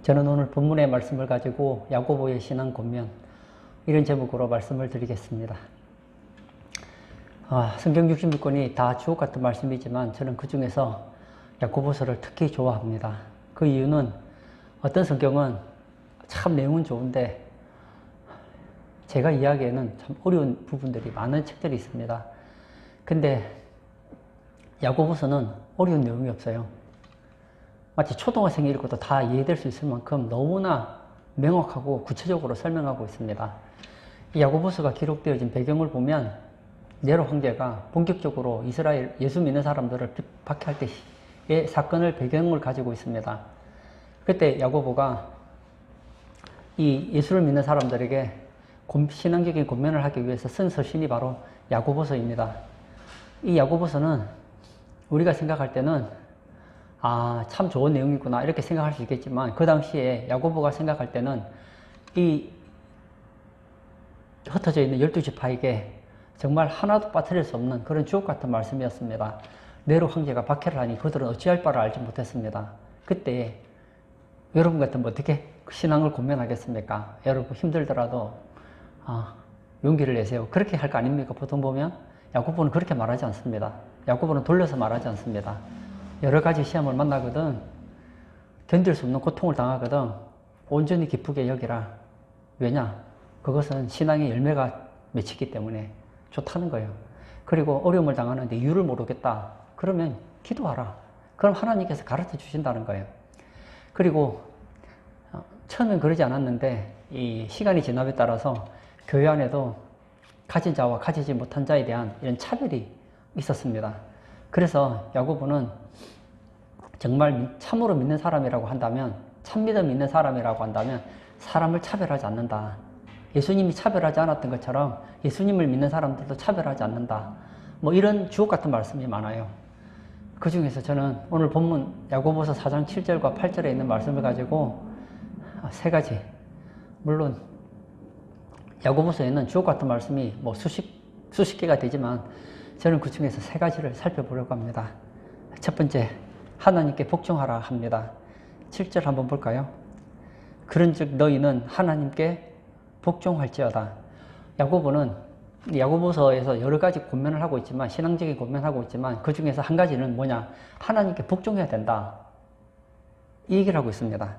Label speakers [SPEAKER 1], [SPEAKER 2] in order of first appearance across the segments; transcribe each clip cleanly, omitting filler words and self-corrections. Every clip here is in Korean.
[SPEAKER 1] 저는 오늘 본문의 말씀을 가지고 야고보의 신앙 권면 이런 제목으로 말씀을 드리겠습니다. 성경 66권이 다 주옥 같은 말씀이지만 저는 그 중에서 야고보서를 특히 좋아합니다. 그 이유는 어떤 성경은 참 내용은 좋은데 제가 이해하기에는 참 어려운 부분들이 많은 책들이 있습니다. 근데 야고보서는 어려운 내용이 없어요. 마치 초등학생이 읽어도 다 이해될 수 있을 만큼 너무나 명확하고 구체적으로 설명하고 있습니다. 이 야고보서가 기록되어진 배경을 보면 네로 황제가 본격적으로 이스라엘 예수 믿는 사람들을 박해할 때의 사건을 배경을 가지고 있습니다. 그때 야고보가 이 예수를 믿는 사람들에게 신앙적인 권면을 하기 위해서 쓴 서신이 바로 야고보서입니다. 이 야고보서는 우리가 생각할 때는 참 좋은 내용이구나 이렇게 생각할 수 있겠지만 그 당시에 야고보가 생각할 때는 이 흩어져 있는 12지파에게 정말 하나도 빠뜨릴 수 없는 그런 주옥 같은 말씀이었습니다. 네로 황제가 박해를 하니 그들은 어찌할 바를 알지 못했습니다. 그때 여러분 같으면 어떻게 신앙을 권면하겠습니까? 여러분 힘들더라도 용기를 내세요. 그렇게 할 거 아닙니까? 보통 보면 야고보는 그렇게 말하지 않습니다. 야고보는 돌려서 말하지 않습니다. 여러 가지 시험을 만나거든 견딜 수 없는 고통을 당하거든 온전히 기쁘게 여기라. 왜냐? 그것은 신앙의 열매가 맺히기 때문에 좋다는 거예요. 그리고 어려움을 당하는데 이유를 모르겠다. 그러면 기도하라. 그럼 하나님께서 가르쳐 주신다는 거예요. 그리고 처음엔 그러지 않았는데 이 시간이 지남에 따라서 교회 안에도 가진 자와 가지지 못한 자에 대한 이런 차별이 있었습니다. 그래서 야고보는 정말 참으로 믿는 사람이라고 한다면, 참믿어 믿는 사람이라고 한다면 사람을 차별하지 않는다. 예수님이 차별하지 않았던 것처럼 예수님을 믿는 사람들도 차별하지 않는다. 뭐 이런 주옥 같은 말씀이 많아요. 그 중에서 저는 오늘 본문 야고보서 4장 7절과 8절에 있는 말씀을 가지고 세 가지, 물론 야고보서에는 주옥 같은 말씀이 뭐 수십 개가 되지만 저는 그 중에서 세 가지를 살펴보려고 합니다. 첫 번째, 하나님께 복종하라 합니다. 7절 한번 볼까요? 그런즉 너희는 하나님께 복종할지어다. 야고보는 야고보서에서 여러 가지 권면을 하고 있지만, 신앙적인 권면을 하고 있지만 그 중에서 한 가지는 뭐냐? 하나님께 복종해야 된다. 이 얘기를 하고 있습니다.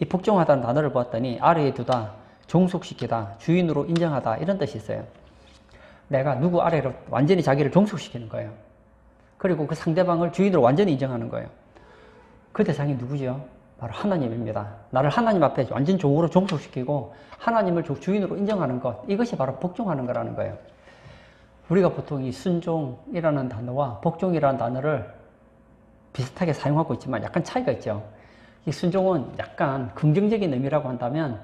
[SPEAKER 1] 이 복종하다는 단어를 보았더니 아래에 두다, 종속시키다, 주인으로 인정하다 이런 뜻이 있어요. 내가 누구 아래로 완전히 자기를 종속시키는 거예요. 그리고 그 상대방을 주인으로 완전히 인정하는 거예요. 그 대상이 누구죠? 바로 하나님입니다. 나를 하나님 앞에 완전 종으로 종속시키고 하나님을 주인으로 인정하는 것, 이것이 바로 복종하는 거라는 거예요. 우리가 보통 이 순종이라는 단어와 복종이라는 단어를 비슷하게 사용하고 있지만 약간 차이가 있죠. 이 순종은 약간 긍정적인 의미라고 한다면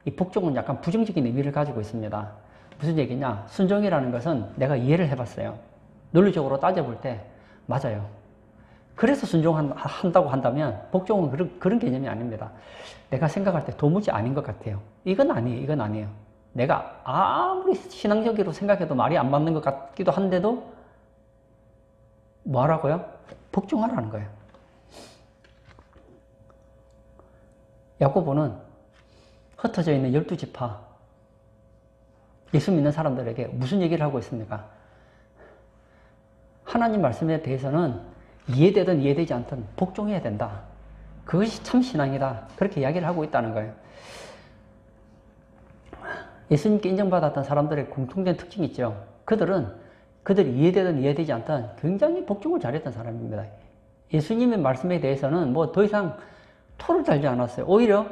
[SPEAKER 1] 이 복종은 약간 부정적인 의미를 가지고 있습니다. 무슨 얘기냐? 순종이라는 것은 내가 이해를 해봤어요. 논리적으로 따져볼 때 맞아요. 그래서 순종한다고 한다면 복종은 그런 개념이 아닙니다. 내가 생각할 때 도무지 아닌 것 같아요. 이건 아니에요. 이건 아니에요. 내가 아무리 신앙적으로 생각해도 말이 안 맞는 것 같기도 한데도 뭐라고요? 복종하라는 거예요. 야고보는 흩어져 있는 12지파 예수 믿는 사람들에게 무슨 얘기를 하고 있습니까? 하나님 말씀에 대해서는 이해되든 이해되지 않든 복종해야 된다. 그것이 참 신앙이다. 그렇게 이야기를 하고 있다는 거예요. 예수님께 인정받았던 사람들의 공통된 특징이 있죠. 그들이 이해되든 이해되지 않든 굉장히 복종을 잘했던 사람입니다. 예수님의 말씀에 대해서는 뭐 더 이상 토를 달지 않았어요. 오히려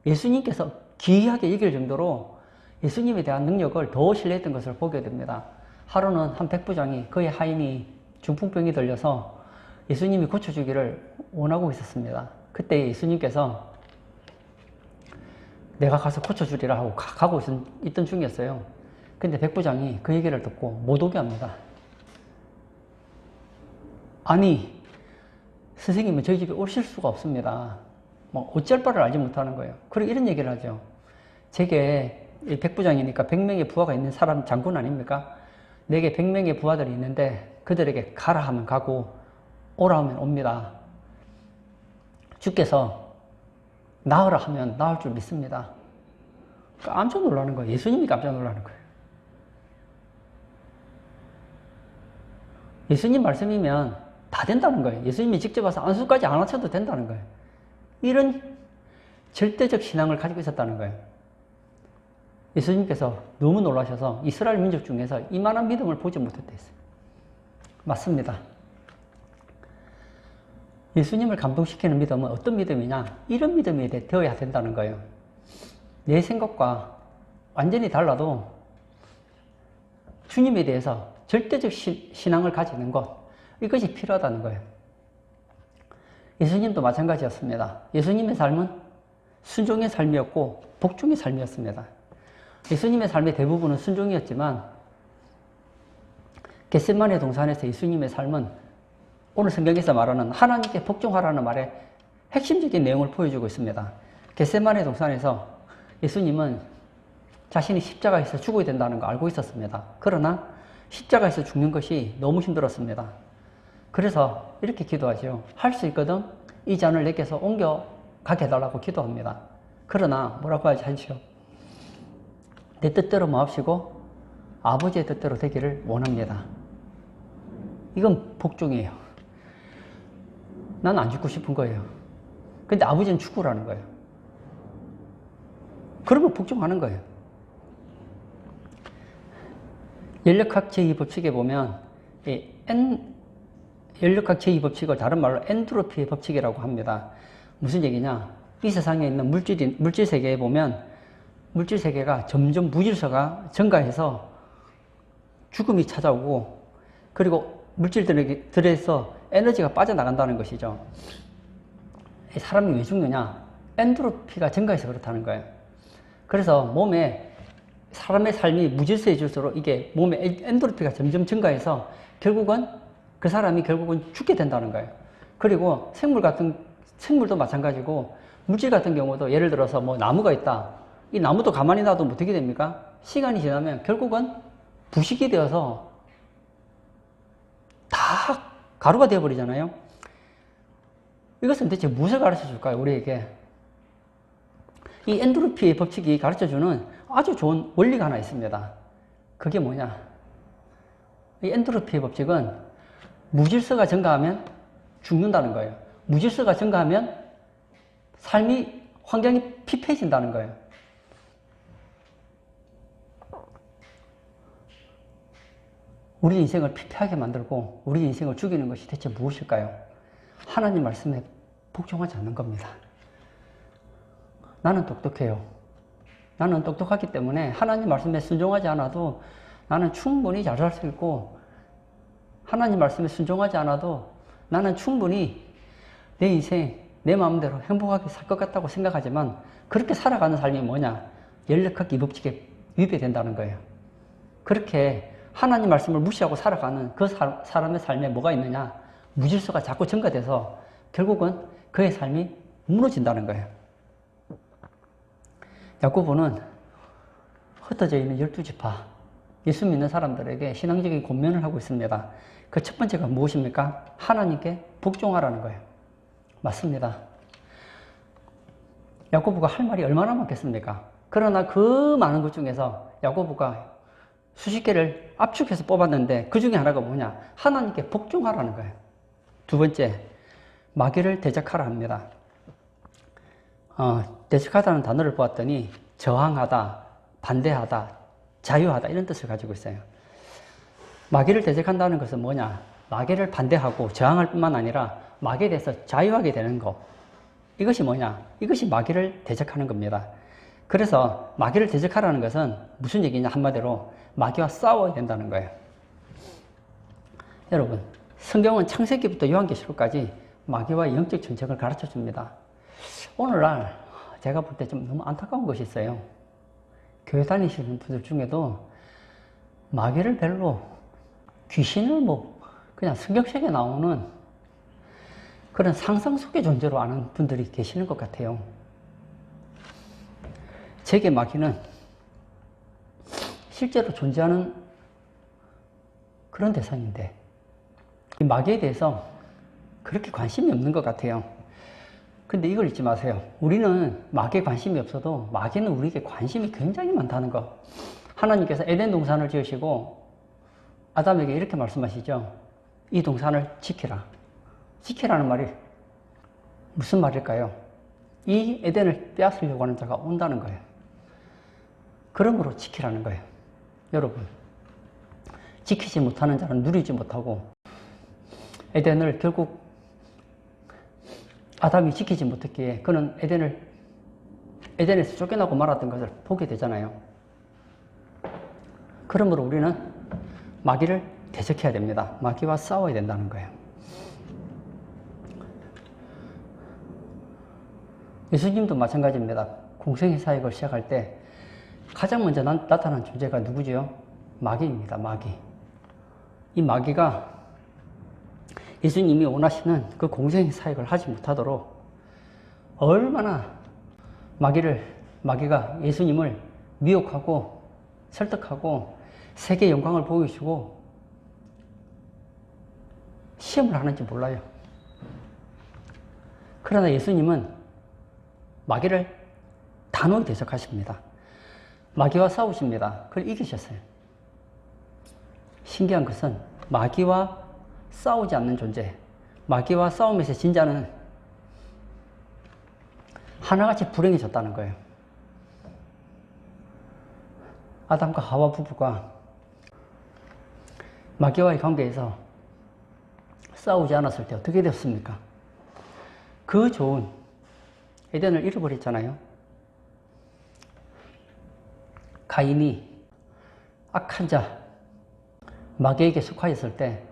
[SPEAKER 1] 예수님께서 기이하게 여길 정도로 예수님에 대한 능력을 더 신뢰했던 것을 보게 됩니다. 하루는 한 백부장이 그의 하인이 중풍병이 들려서 예수님이 고쳐주기를 원하고 있었습니다. 그때 예수님께서 내가 가서 고쳐주리라 하고 가고 있던 중이었어요. 근데 백부장이 그 얘기를 듣고 못 오게 합니다. 아니, 선생님은 저희 집에 오실 수가 없습니다. 뭐 어찌할 바를 알지 못하는 거예요. 그리고 이런 얘기를 하죠. 제게 백부장이니까 100명의 부하가 있는 사람 장군 아닙니까? 내게 100명의 부하들이 있는데 그들에게 가라 하면 가고 오라 하면 옵니다. 주께서 나으라 하면 나을 줄 믿습니다. 깜짝 놀라는 거예요. 예수님이 깜짝 놀라는 거예요. 예수님 말씀이면 다 된다는 거예요. 예수님이 직접 와서 안수까지 안 하셔도 된다는 거예요. 이런 절대적 신앙을 가지고 있었다는 거예요. 예수님께서 너무 놀라셔서 이스라엘 민족 중에서 이만한 믿음을 보지 못했다 했어요. 맞습니다. 예수님을 감동시키는 믿음은 어떤 믿음이냐? 이런 믿음이 되어야 된다는 거예요. 내 생각과 완전히 달라도 주님에 대해서 절대적 신앙을 가지는 것, 이것이 필요하다는 거예요. 예수님도 마찬가지였습니다. 예수님의 삶은 순종의 삶이었고 복종의 삶이었습니다. 예수님의 삶의 대부분은 순종이었지만 겟세마네 동산에서 예수님의 삶은 오늘 성경에서 말하는 하나님께 복종하라는 말의 핵심적인 내용을 보여주고 있습니다. 겟세마네 동산에서 예수님은 자신이 십자가에서 죽어야 된다는 거 알고 있었습니다. 그러나 십자가에서 죽는 것이 너무 힘들었습니다. 그래서 이렇게 기도하죠. 할 수 있거든 이 잔을 내게서 옮겨가게 해달라고 기도합니다. 그러나 뭐라고 하죠? 내 뜻대로 마옵시고 아버지의 뜻대로 되기를 원합니다. 이건 복종이에요. 난 안 죽고 싶은 거예요. 근데 아버지는 죽으라는 거예요. 그러면 복종하는 거예요. 연력학 제2법칙에 보면 연력학 제2법칙을 다른 말로 엔트로피의 법칙이라고 합니다. 무슨 얘기냐? 이 세상에 있는 물질 세계에 보면 물질 세계가 점점 무질서가 증가해서 죽음이 찾아오고 그리고 물질들에서 에너지가 빠져나간다는 것이죠. 사람이 왜 죽느냐? 엔트로피가 증가해서 그렇다는 거예요. 그래서 몸에 사람의 삶이 무질서해질수록 이게 몸에 엔도르피가 점점 증가해서 결국은 그 사람이 결국은 죽게 된다는 거예요. 그리고 생물도 마찬가지고 물질 같은 경우도 예를 들어서 뭐 나무가 있다. 이 나무도 가만히 놔두면 어떻게 됩니까? 시간이 지나면 결국은 부식이 되어서 다 가루가 되어버리잖아요. 이것은 대체 무엇을 가르쳐 줄까요? 우리에게. 이 엔도르피의 법칙이 가르쳐주는 아주 좋은 원리가 하나 있습니다. 그게 뭐냐? 이 엔도르피의 법칙은 무질서가 증가하면 죽는다는 거예요. 무질서가 증가하면 환경이 피폐해진다는 거예요. 우리 인생을 피폐하게 만들고 우리 인생을 죽이는 것이 대체 무엇일까요? 하나님 말씀에 복종하지 않는 겁니다. 나는 똑똑해요. 나는 똑똑하기 때문에 하나님 말씀에 순종하지 않아도 나는 충분히 잘 살 수 있고 하나님 말씀에 순종하지 않아도 나는 충분히 내 인생 내 마음대로 행복하게 살 것 같다고 생각하지만 그렇게 살아가는 삶이 뭐냐? 연력학 이법칙에 위배된다는 거예요. 그렇게 하나님 말씀을 무시하고 살아가는 그 사람의 삶에 뭐가 있느냐? 무질서가 자꾸 증가돼서 결국은 그의 삶이 무너진다는 거예요. 야고보는 흩어져 있는 12지파 예수 믿는 사람들에게 신앙적인 권면을 하고 있습니다. 그 첫 번째가 무엇입니까? 하나님께 복종하라는 거예요. 맞습니다. 야고보가 할 말이 얼마나 많겠습니까? 그러나 그 많은 것 중에서 야고보가 수십 개를 압축해서 뽑았는데 그 중에 하나가 뭐냐? 하나님께 복종하라는 거예요. 두 번째, 마귀를 대적하라 합니다. 대적하다는 단어를 보았더니 저항하다, 반대하다, 자유하다 이런 뜻을 가지고 있어요. 마귀를 대적한다는 것은 뭐냐? 마귀를 반대하고 저항할 뿐만 아니라 마귀에 대해서 자유하게 되는 것. 이것이 뭐냐? 이것이 마귀를 대적하는 겁니다. 그래서 마귀를 대적하라는 것은 무슨 얘기냐? 한마디로 마귀와 싸워야 된다는 거예요. 여러분, 성경은 창세기부터 요한계시록까지 마귀와의 영적 전쟁을 가르쳐 줍니다. 오늘날 제가 볼 때 좀 너무 안타까운 것이 있어요. 교회 다니시는 분들 중에도 마귀를 별로 귀신을 그냥 성경책에 나오는 그런 상상 속의 존재로 아는 분들이 계시는 것 같아요. 제게 마귀는 실제로 존재하는 그런 대상인데 이 마귀에 대해서 그렇게 관심이 없는 것 같아요. 근데 이걸 잊지 마세요. 우리는 마귀에 관심이 없어도 마귀는 우리에게 관심이 굉장히 많다는 거. 하나님께서 에덴 동산을 지으시고 아담에게 이렇게 말씀하시죠. 이 동산을 지키라. 지키라는 말이 무슨 말일까요? 이 에덴을 빼앗으려고 하는 자가 온다는 거예요. 그러므로 지키라는 거예요. 여러분, 지키지 못하는 자는 누리지 못하고 에덴을 결국 아담이 지키지 못했기에 그는 에덴에서 쫓겨나고 말았던 것을 보게 되잖아요. 그러므로 우리는 마귀를 대적해야 됩니다. 마귀와 싸워야 된다는 거예요. 예수님도 마찬가지입니다. 공생의 사역을 시작할 때 가장 먼저 나타난 존재가 누구지요? 마귀입니다. 마귀. 이 마귀가 예수님이 원하시는 그 공생의 사역을 하지 못하도록 얼마나 마귀가 예수님을 미혹하고 설득하고 세계 영광을 보여주고 시험을 하는지 몰라요. 그러나 예수님은 마귀를 단호히 대적하십니다. 마귀와 싸우십니다. 그걸 이기셨어요. 신기한 것은 마귀와 싸우지 않는 존재, 마귀와 싸움에서 진 자는 하나같이 불행해졌다는 거예요. 아담과 하와 부부가 마귀와의 관계에서 싸우지 않았을 때 어떻게 되었습니까? 그 좋은 에덴을 잃어버렸잖아요. 가인이 악한 자, 마귀에게 속하였을 때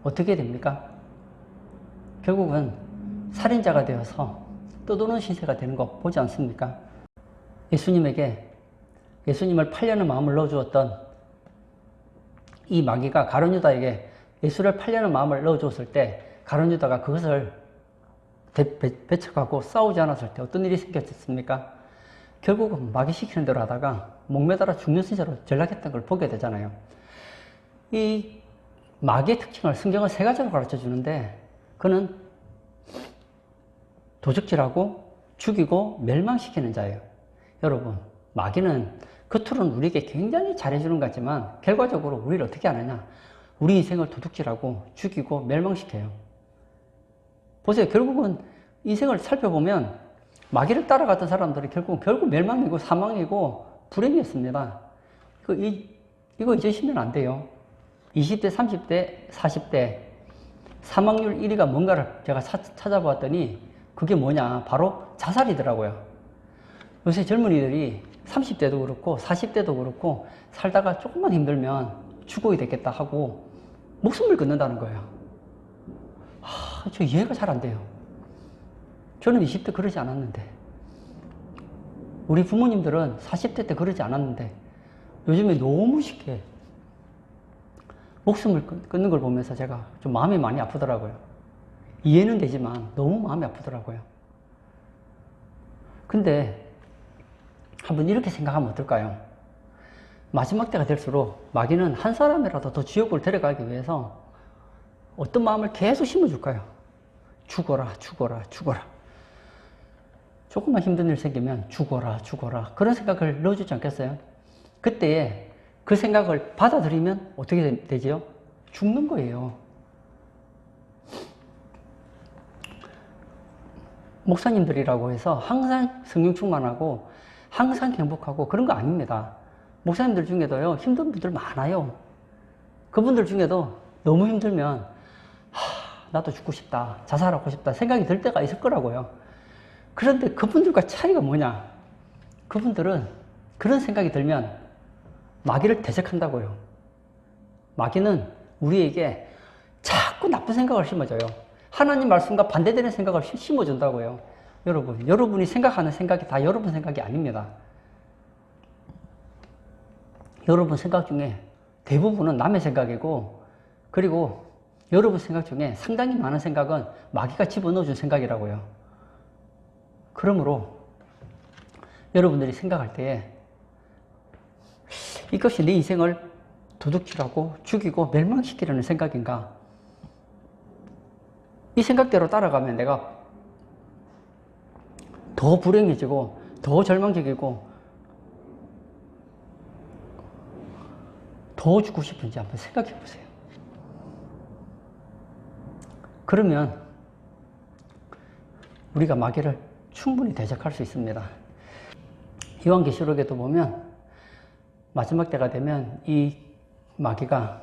[SPEAKER 1] 어떻게 됩니까? 결국은 살인자가 되어서 떠도는 신세가 되는 거 보지 않습니까? 예수님을 팔려는 마음을 넣어주었던 이 마귀가 가룟 유다에게 예수를 팔려는 마음을 넣어주었을 때 가룟 유다가 그것을 배척하고 싸우지 않았을 때 어떤 일이 생겼습니까? 결국은 마귀 시키는 대로 하다가 목매달아 죽는 신세로 전락했던 걸 보게 되잖아요. 이 마귀의 특징을 성경은 세 가지로 가르쳐 주는데 그는 도적질하고 죽이고 멸망시키는 자예요. 여러분, 마귀는 겉으로는 우리에게 굉장히 잘해주는 것 같지만 결과적으로 우리를 어떻게 하느냐? 우리 인생을 도둑질하고 죽이고 멸망시켜요. 보세요. 결국은 인생을 살펴보면 마귀를 따라갔던 사람들이 결국 멸망이고 사망이고 불행이었습니다. 이거 잊으시면 안 돼요. 20대, 30대, 40대 사망률 1위가 뭔가를 제가 찾아보았더니 그게 뭐냐? 바로 자살이더라고요. 요새 젊은이들이 30대도 그렇고 40대도 그렇고 살다가 조금만 힘들면 죽어야 되겠다 하고 목숨을 끊는다는 거예요. 저 이해가 잘 안 돼요. 저는 20대 그러지 않았는데, 우리 부모님들은 40대 때 그러지 않았는데 요즘에 너무 쉽게 목숨을 끊는 걸 보면서 제가 좀 마음이 많이 아프더라고요. 이해는 되지만 너무 마음이 아프더라고요. 근데 한번 이렇게 생각하면 어떨까요? 마지막 때가 될수록 마귀는 한 사람이라도 더 지옥을 데려가기 위해서 어떤 마음을 계속 심어줄까요? 죽어라, 죽어라, 죽어라. 조금만 힘든 일 생기면 죽어라, 죽어라. 그런 생각을 넣어주지 않겠어요? 그때에 그 생각을 받아들이면 어떻게 되지요? 죽는 거예요. 목사님들이라고 해서 항상 성령 충만하고 항상 행복하고 그런 거 아닙니다. 목사님들 중에도요, 힘든 분들 많아요. 그분들 중에도 너무 힘들면 나도 죽고 싶다, 자살하고 싶다 생각이 들 때가 있을 거라고요. 그런데 그분들과 차이가 뭐냐? 그분들은 그런 생각이 들면 마귀를 대적한다고요. 마귀는 우리에게 자꾸 나쁜 생각을 심어줘요. 하나님 말씀과 반대되는 생각을 심어준다고요. 여러분이 생각하는 생각이 다 여러분 생각이 아닙니다. 여러분 생각 중에 대부분은 남의 생각이고, 그리고 여러분 생각 중에 상당히 많은 생각은 마귀가 집어넣어준 생각이라고요. 그러므로 여러분들이 생각할 때에 이것이 내 인생을 도둑질하고 죽이고 멸망시키려는 생각인가? 이 생각대로 따라가면 내가 더 불행해지고 더 절망적이고 더 죽고 싶은지 한번 생각해 보세요. 그러면 우리가 마귀를 충분히 대적할 수 있습니다. 요한계시록에도 보면 마지막 때가 되면 이 마귀가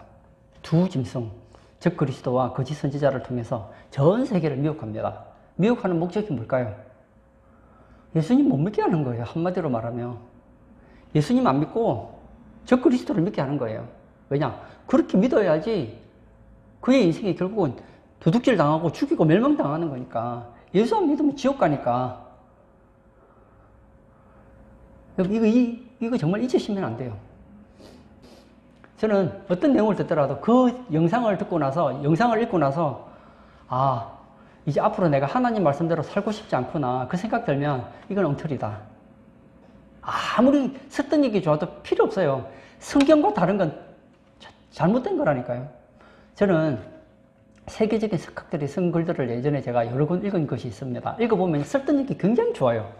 [SPEAKER 1] 두 짐승, 즉 그리스도와 거짓 선지자를 통해서 전 세계를 미혹합니다. 미혹하는 목적이 뭘까요? 예수님 못 믿게 하는 거예요. 한마디로 말하면 예수님 안 믿고 저 그리스도를 믿게 하는 거예요. 왜냐? 그렇게 믿어야지 그의 인생이 결국은 도둑질 당하고 죽이고 멸망당하는 거니까. 예수 안 믿으면 지옥 가니까. 이거 정말 잊으시면 안 돼요. 저는 어떤 내용을 듣더라도 그 영상을 읽고 나서 이제 앞으로 내가 하나님 말씀대로 살고 싶지 않구나 그 생각 들면 이건 엉터리다. 아무리 썼던 얘기 좋아도 필요 없어요. 성경과 다른 건 잘못된 거라니까요. 저는 세계적인 석학들이 쓴 글들을 예전에 제가 여러 권 읽은 것이 있습니다. 읽어보면 썼던 얘기 굉장히 좋아요.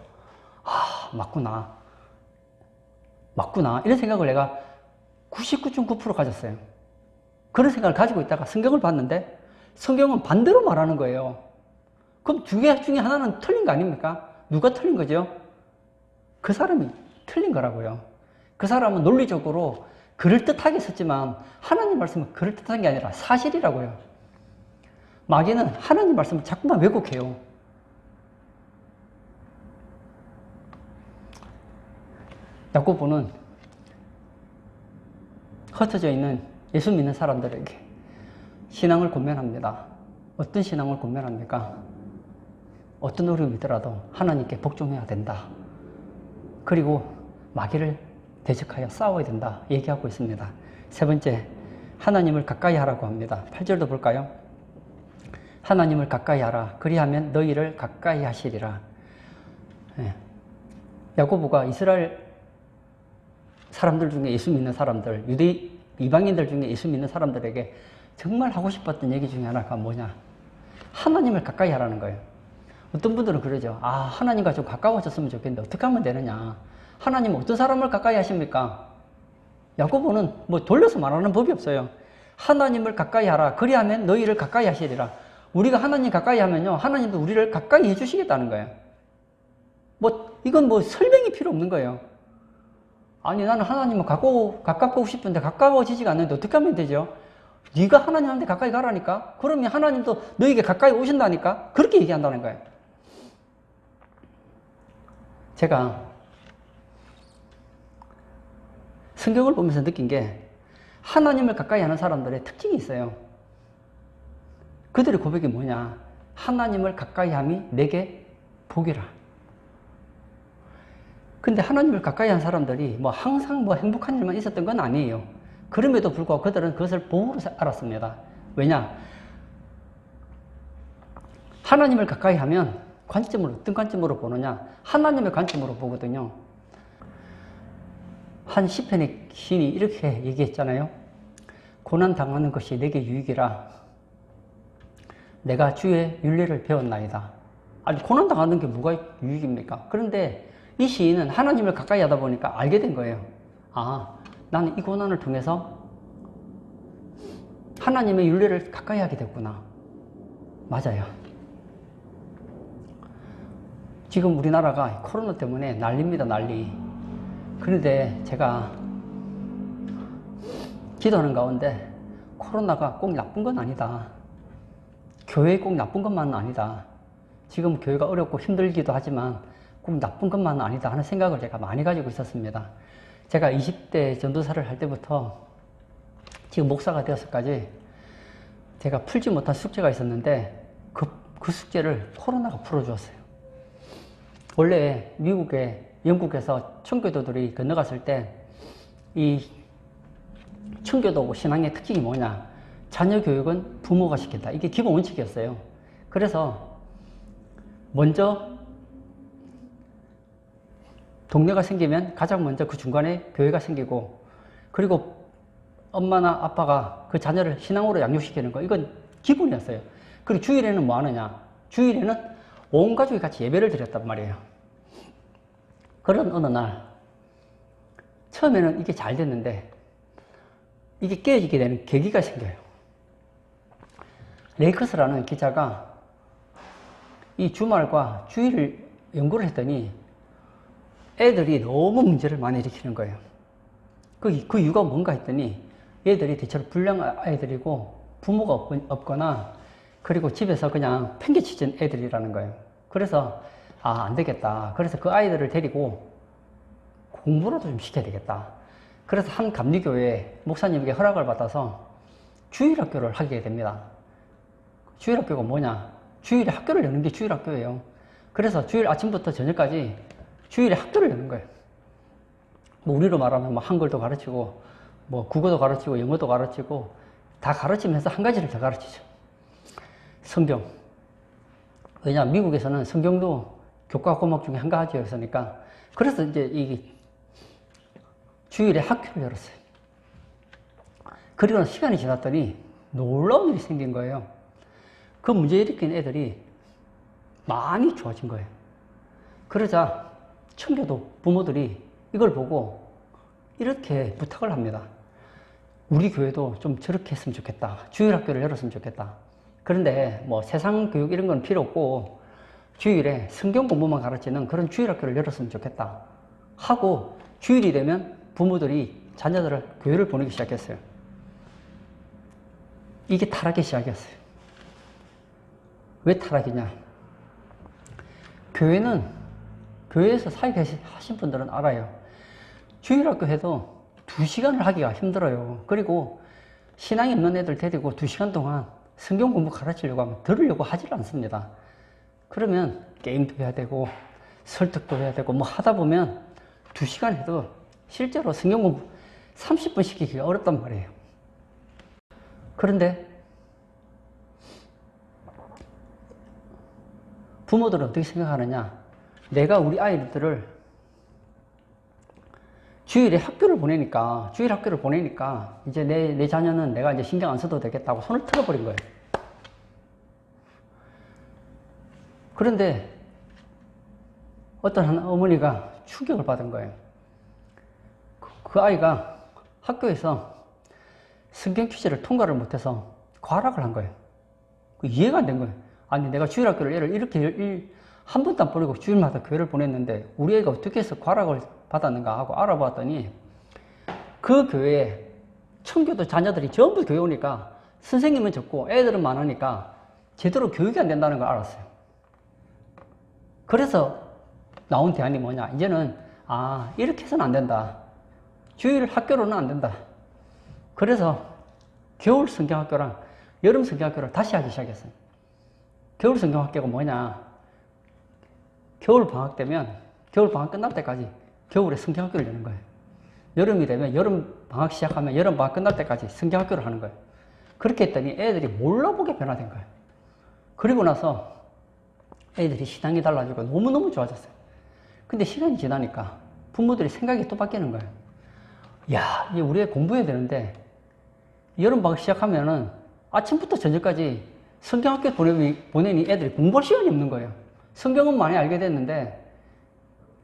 [SPEAKER 1] 맞구나 이런 생각을 내가 99.9% 가졌어요. 그런 생각을 가지고 있다가 성경을 봤는데 성경은 반대로 말하는 거예요. 그럼 두 개 중에 하나는 틀린 거 아닙니까? 누가 틀린 거죠? 그 사람이 틀린 거라고요. 그 사람은 논리적으로 그럴듯하게 썼지만 하나님 말씀은 그럴듯한 게 아니라 사실이라고요. 마귀는 하나님 말씀을 자꾸만 왜곡해요. 야고보는 흩어져 있는 예수 믿는 사람들에게 신앙을 권면합니다. 어떤 신앙을 권면합니까? 어떤 어려움이더라도 하나님께 복종해야 된다. 그리고 마귀를 대적하여 싸워야 된다. 얘기하고 있습니다. 세 번째, 하나님을 가까이 하라고 합니다. 8절도 볼까요? 하나님을 가까이 하라. 그리하면 너희를 가까이 하시리라. 야고보가 이스라엘 사람들 중에 예수 믿는 사람들, 이방인들 중에 예수 믿는 사람들에게 정말 하고 싶었던 얘기 중에 하나가 뭐냐? 하나님을 가까이 하라는 거예요. 어떤 분들은 그러죠. 하나님과 좀 가까워졌으면 좋겠는데 어떻게 하면 되느냐? 하나님은 어떤 사람을 가까이 하십니까? 야고보는 돌려서 말하는 법이 없어요. 하나님을 가까이 하라. 그리하면 너희를 가까이 하시리라. 우리가 하나님 가까이 하면요, 하나님도 우리를 가까이 해주시겠다는 거예요. 이건 설명이 필요 없는 거예요. 아니, 나는 하나님을 가깝고 싶은데 가까워지지가 않는데 어떻게 하면 되죠? 네가 하나님한테 가까이 가라니까? 그러면 하나님도 너에게 가까이 오신다니까? 그렇게 얘기한다는 거예요. 제가 성경을 보면서 느낀 게 하나님을 가까이 하는 사람들의 특징이 있어요. 그들의 고백이 뭐냐? 하나님을 가까이 함이 내게 복이라. 근데 하나님을 가까이 한 사람들이 항상 행복한 일만 있었던 건 아니에요. 그럼에도 불구하고 그들은 그것을 복으로 알았습니다. 왜냐? 하나님을 가까이 하면 어떤 관점으로 보느냐? 하나님의 관점으로 보거든요. 한 시편의 시인이 이렇게 얘기했잖아요. 고난 당하는 것이 내게 유익이라. 내가 주의 윤례를 배웠나이다. 아니, 고난 당하는 게 뭐가 유익입니까? 그런데 이 시인은 하나님을 가까이 하다 보니까 알게 된 거예요. 나는 이 고난을 통해서 하나님의 윤례를 가까이 하게 됐구나. 맞아요. 지금 우리나라가 코로나 때문에 난리입니다, 난리. 그런데 제가 기도하는 가운데 코로나가 꼭 나쁜 건 아니다. 교회에 꼭 나쁜 것만은 아니다. 지금 교회가 어렵고 힘들기도 하지만 꼭 나쁜 것만은 아니다 하는 생각을 제가 많이 가지고 있었습니다. 제가 20대 전도사를 할 때부터 지금 목사가 되어서까지 제가 풀지 못한 숙제가 있었는데 그 숙제를 코로나가 풀어주었어요. 원래 영국에서 청교도들이 건너갔을 때 이 청교도 신앙의 특징이 뭐냐? 자녀 교육은 부모가 시킨다. 이게 기본 원칙이었어요. 그래서 먼저 동네가 생기면 가장 먼저 그 중간에 교회가 생기고, 그리고 엄마나 아빠가 그 자녀를 신앙으로 양육시키는 거, 이건 기본이었어요. 그리고 주일에는 뭐 하느냐? 주일에는 온 가족이 같이 예배를 드렸단 말이에요. 그런 어느 날 처음에는 이게 잘 됐는데 이게 깨지게 되는 계기가 생겨요. 레이커스라는 기자가 이 주말과 주일을 연구를 했더니 애들이 너무 문제를 많이 일으키는 거예요. 그 이유가 뭔가 했더니 얘들이 대체로 불량 아이들이고 부모가 없거나 그리고 집에서 그냥 팽개치진 애들이라는 거예요. 그래서 안 되겠다. 그래서 그 아이들을 데리고 공부라도 좀 시켜야 되겠다. 그래서 한 감리교회 목사님에게 허락을 받아서 주일학교를 하게 됩니다. 주일학교가 뭐냐? 주일에 학교를 여는 게 주일학교예요. 그래서 주일 아침부터 저녁까지 주일에 학교를 여는 거예요. 뭐 우리로 말하면 뭐 한글도 가르치고 뭐 국어도 가르치고 영어도 가르치고 다 가르치면서 한 가지를 더 가르치죠. 성경. 왜냐 미국에서는 성경도 교과 과목 중에 한 가지였으니까 그래서 이제 이 주일에 학교를 열었어요. 그리고 시간이 지났더니 놀라운 일이 생긴 거예요. 그 문제 일으킨 애들이 많이 좋아진 거예요. 그러자 청교도 부모들이 이걸 보고 이렇게 부탁을 합니다. 우리 교회도 좀 저렇게 했으면 좋겠다. 주일학교를 열었으면 좋겠다. 그런데 뭐 세상 교육 이런 건 필요 없고 주일에 성경 공부만 가르치는 그런 주일학교를 열었으면 좋겠다. 하고 주일이 되면 부모들이 자녀들을 교회를 보내기 시작했어요. 이게 타락의 시작이었어요. 왜 타락이냐? 교회에서 사역하신 분들은 알아요. 주일학교 해도 2시간을 하기가 힘들어요. 그리고 신앙이 없는 애들 데리고 2시간 동안 성경 공부 가르치려고 하면 들으려고 하질 않습니다. 그러면 게임도 해야 되고 설득도 해야 되고 뭐 하다 보면 2시간 해도 실제로 성경 공부 30분 시키기가 어렵단 말이에요. 그런데 부모들은 어떻게 생각하느냐? 내가 우리 아이들을 주일 학교를 보내니까 이제 내 자녀는 내가 이제 신경 안 써도 되겠다고 손을 틀어버린 거예요. 그런데 어떤 한 어머니가 충격을 받은 거예요. 그 아이가 학교에서 성경 퀴즈를 통과를 못해서 과락을 한 거예요. 이해가 안 된 거예요. 아니 내가 주일학교를 애를 이렇게 한 번도 안 보내고 주일마다 교회를 보냈는데 우리 애가 어떻게 해서 과락을 받았는가 하고 알아봤더니 그 교회에 청교도 자녀들이 전부 교회 오니까 선생님은 적고 애들은 많으니까 제대로 교육이 안 된다는 걸 알았어요. 그래서 나온 대안이 뭐냐? 이제는 이렇게 해서는 안 된다. 주일 학교로는 안 된다. 그래서 겨울 성경학교랑 여름 성경학교를 다시 하기 시작했어요. 겨울 성경학교가 뭐냐? 겨울 방학 되면 겨울 방학 끝날 때까지 겨울에 성경학교를 여는 거예요. 여름이 되면 여름 방학 시작하면 여름 방학 끝날 때까지 성경학교를 하는 거예요. 그렇게 했더니 애들이 몰라보게 변화된 거예요. 그리고 나서 애들이 신앙이 달라지고 너무너무 좋아졌어요. 근데 시간이 지나니까 부모들이 생각이 또 바뀌는 거예요. 야, 이제 우리 애 공부해야 되는데 여름 방학 시작하면은 아침부터 저녁까지 성경학교 보내니 애들이 공부할 시간이 없는 거예요. 성경은 많이 알게 됐는데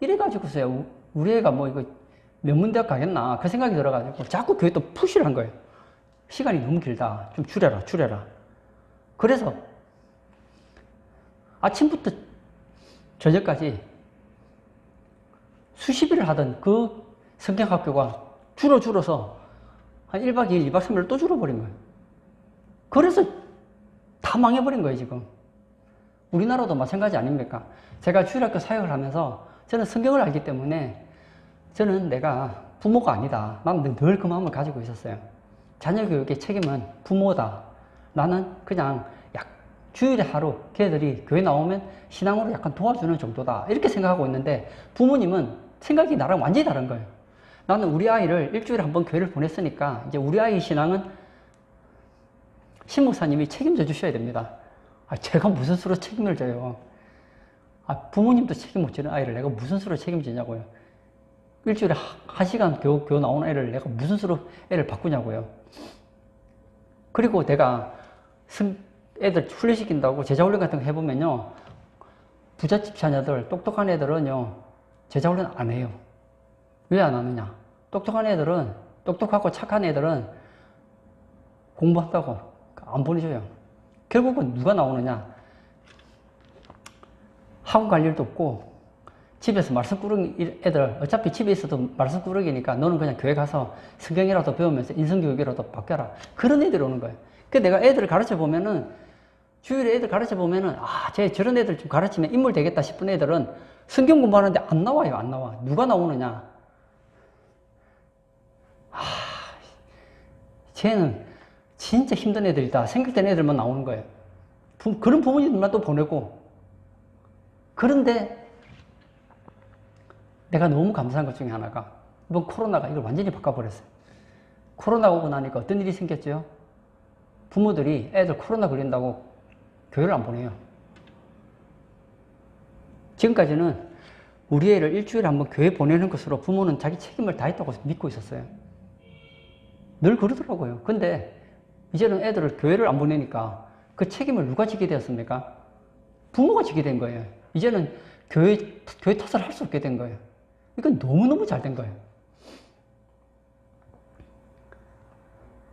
[SPEAKER 1] 이래가지고서요 우리 애가 뭐 이거 명문대학 가겠나 그 생각이 들어가지고 자꾸 교회 또 푸시를 한 거예요. 시간이 너무 길다. 좀 줄여라. 그래서 아침부터 저녁까지 수십 일을 하던 그 성경학교가 줄어서 한 1박 2일, 2박 3일을 또 줄어버린 거예요. 그래서 다 망해버린 거예요, 지금. 우리나라도 마찬가지 아닙니까? 제가 주일학교 사역을 하면서 저는 성경을 알기 때문에 저는 내가 부모가 아니다. 나는 늘 그 마음을 가지고 있었어요. 자녀 교육의 책임은 부모다. 나는 그냥 주일에 하루 걔들이 교회 나오면 신앙으로 약간 도와주는 정도다. 이렇게 생각하고 있는데 부모님은 생각이 나랑 완전히 다른 거예요. 나는 우리 아이를 일주일에 한 번 교회를 보냈으니까 이제 우리 아이 신앙은 신목사님이 책임져 주셔야 됩니다. 제가 무슨 수로 책임을 져요. 부모님도 책임 못 지는 아이를 내가 무슨 수로 책임지냐고요. 일주일에 1시간 교회 나오는 애를 내가 무슨 수로 애를 바꾸냐고요. 그리고 내가 애들 훈련시킨다고 제자훈련 같은 거 해보면요. 부잣집 자녀들, 똑똑한 애들은요. 제자훈련 안 해요. 왜 안 하느냐? 똑똑한 애들은, 똑똑하고 착한 애들은 공부한다고 안 보내줘요. 결국은 누가 나오느냐? 학원 갈 일도 없고, 집에서 말썽꾸러기 애들, 어차피 집에 있어도 말썽꾸러기니까 너는 그냥 교회 가서 성경이라도 배우면서 인성교육이라도 바뀌어라. 그런 애들이 오는 거예요. 그 내가 애들을 가르쳐 보면은, 주일에 애들 가르쳐 보면은, 아, 쟤 저런 애들 좀 가르치면 인물 되겠다 싶은 애들은 성경 공부하는데 안 나와요, 안 나와. 누가 나오느냐? 아, 쟤는 진짜 힘든 애들이다 생각된 애들만 나오는 거예요. 그런 부모님들만 또 보내고. 그런데 내가 너무 감사한 것 중에 하나가, 이번 코로나가 이걸 완전히 바꿔버렸어요. 코로나 오고 나니까 어떤 일이 생겼죠? 부모들이 애들 코로나 걸린다고 교회를 안 보내요. 지금까지는 우리 애를 일주일에 한번 교회 보내는 것으로 부모는 자기 책임을 다했다고 믿고 있었어요. 늘 그러더라고요. 근데 이제는 애들을 교회를 안 보내니까 그 책임을 누가 지게 되었습니까? 부모가 지게 된 거예요. 이제는 교회 탓을 할 수 없게 된 거예요. 이건 너무너무 잘 된 거예요.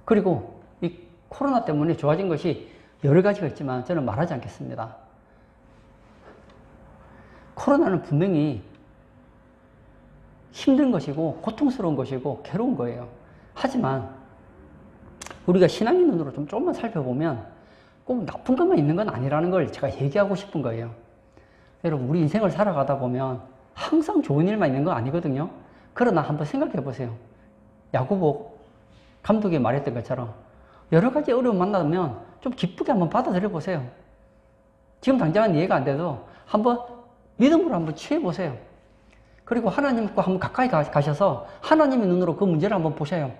[SPEAKER 1] 그리고 이 코로나 때문에 좋아진 것이 여러 가지가 있지만 저는 말하지 않겠습니다. 코로나는 분명히 힘든 것이고 고통스러운 것이고 괴로운 거예요. 하지만 우리가 신앙의 눈으로 조금만 살펴보면 꼭 나쁜 것만 있는 건 아니라는 걸 제가 얘기하고 싶은 거예요. 여러분, 우리 인생을 살아가다 보면 항상 좋은 일만 있는 건 아니거든요. 그러나 한번 생각해 보세요. 야고보 감독이 말했던 것처럼 여러 가지 어려움 만나면 좀 기쁘게 한번 받아들여 보세요. 지금 당장은 이해가 안 돼도 한번 믿음으로 한번 취해 보세요. 그리고 하나님과 한번 가까이 가셔서 하나님의 눈으로 그 문제를 한번 보셔요.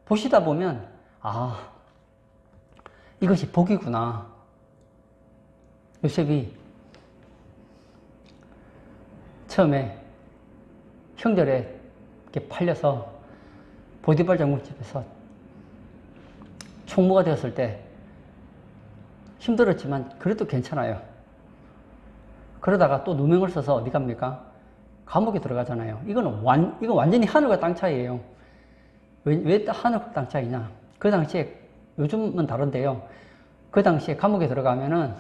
[SPEAKER 1] 보시다 보면, 아, 이것이 복이구나. 요셉이 처음에 형들에게 팔려서 보디발 장군집에서 총무가 되었을 때 힘들었지만 그래도 괜찮아요. 그러다가 또 누명을 써서 어디 갑니까? 감옥에 들어가잖아요. 이건 완전히 하늘과 땅 차이예요. 왜 하늘과 땅 차이냐? 그 당시에, 요즘은 다른데요. 그 당시에 감옥에 들어가면은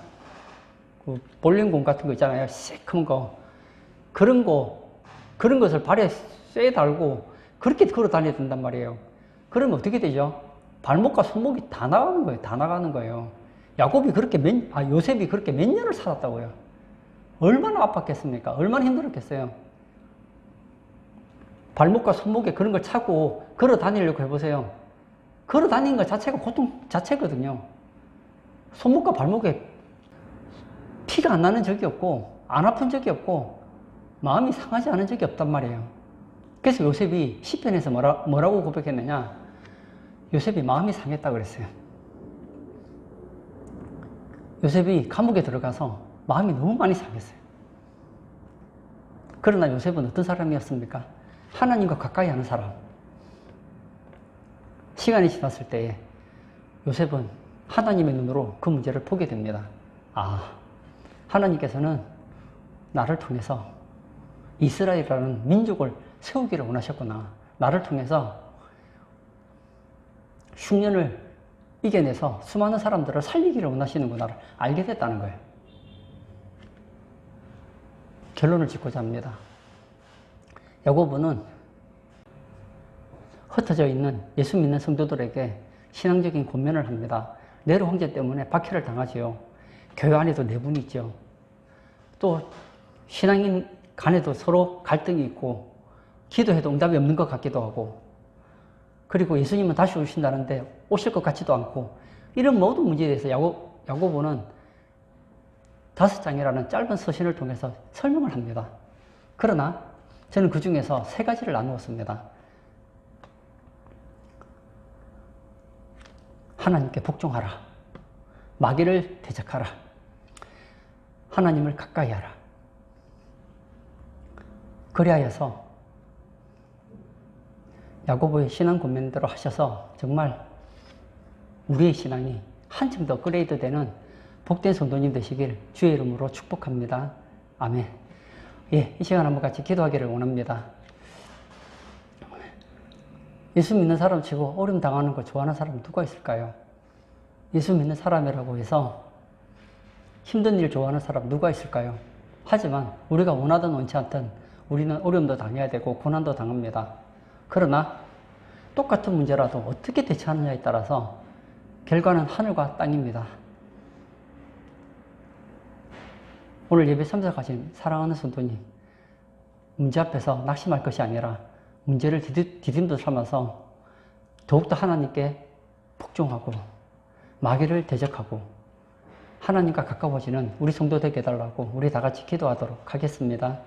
[SPEAKER 1] 그 볼링공 같은 거 있잖아요. 시커먼 거. 그런 것을 발에 쇠 달고 그렇게 걸어 다녀야 된단 말이에요. 그러면 어떻게 되죠? 발목과 손목이 다 나가는 거예요. 다 나가는 거예요. 요셉이 그렇게 몇 년을 살았다고요. 얼마나 아팠겠습니까? 얼마나 힘들었겠어요? 발목과 손목에 그런 걸 차고 걸어 다니려고 해보세요. 걸어 다니는 것 자체가 고통 자체거든요. 손목과 발목에 피가 안 나는 적이 없고, 안 아픈 적이 없고, 마음이 상하지 않은 적이 없단 말이에요. 그래서 요셉이 시편에서 뭐라고 고백했느냐? 요셉이 마음이 상했다고 그랬어요. 요셉이 감옥에 들어가서 마음이 너무 많이 상했어요. 그러나 요셉은 어떤 사람이었습니까? 하나님과 가까이 하는 사람. 시간이 지났을 때 요셉은 하나님의 눈으로 그 문제를 보게 됩니다. 아, 하나님께서는 나를 통해서 이스라엘이라는 민족을 세우기를 원하셨구나. 나를 통해서 흉년을 이겨내서 수많은 사람들을 살리기를 원하시는구나를 알게 됐다는 거예요. 결론을 짓고자 합니다. 야고보는 흩어져 있는 예수 믿는 성도들에게 신앙적인 권면을 합니다. 네로 형제 때문에 박해를 당하지요. 교회 안에도 내분이 있죠. 또 신앙인 간에도 서로 갈등이 있고, 기도해도 응답이 없는 것 같기도 하고, 그리고 예수님은 다시 오신다는데 오실 것 같지도 않고, 이런 모든 문제에 대해서 야고보는 5장이라는 짧은 서신을 통해서 설명을 합니다. 그러나 저는 그 중에서 3가지를 나누었습니다. 하나님께 복종하라. 마귀를 대적하라. 하나님을 가까이 하라. 그리하여서 야고보의 신앙 권면대로 하셔서 정말 우리의 신앙이 한층 더 업그레이드 되는 복된 성도님 되시길 주의 이름으로 축복합니다. 아멘. 예, 이 시간 한번 같이 기도하기를 원합니다. 예수 믿는 사람 치고 어려움 당하는 거 좋아하는 사람 누가 있을까요? 예수 믿는 사람이라고 해서 힘든 일 좋아하는 사람 누가 있을까요? 하지만 우리가 원하든 원치 않든 우리는 어려움도 당해야 되고 고난도 당합니다. 그러나 똑같은 문제라도 어떻게 대처하느냐에 따라서 결과는 하늘과 땅입니다. 오늘 예배 참석하신 사랑하는 성도님, 문제 앞에서 낙심할 것이 아니라 문제를 디딤돌 삼아서 더욱더 하나님께 복종하고 마귀를 대적하고 하나님과 가까워지는 우리 성도 되게 해달라고 우리 다 같이 기도하도록 하겠습니다.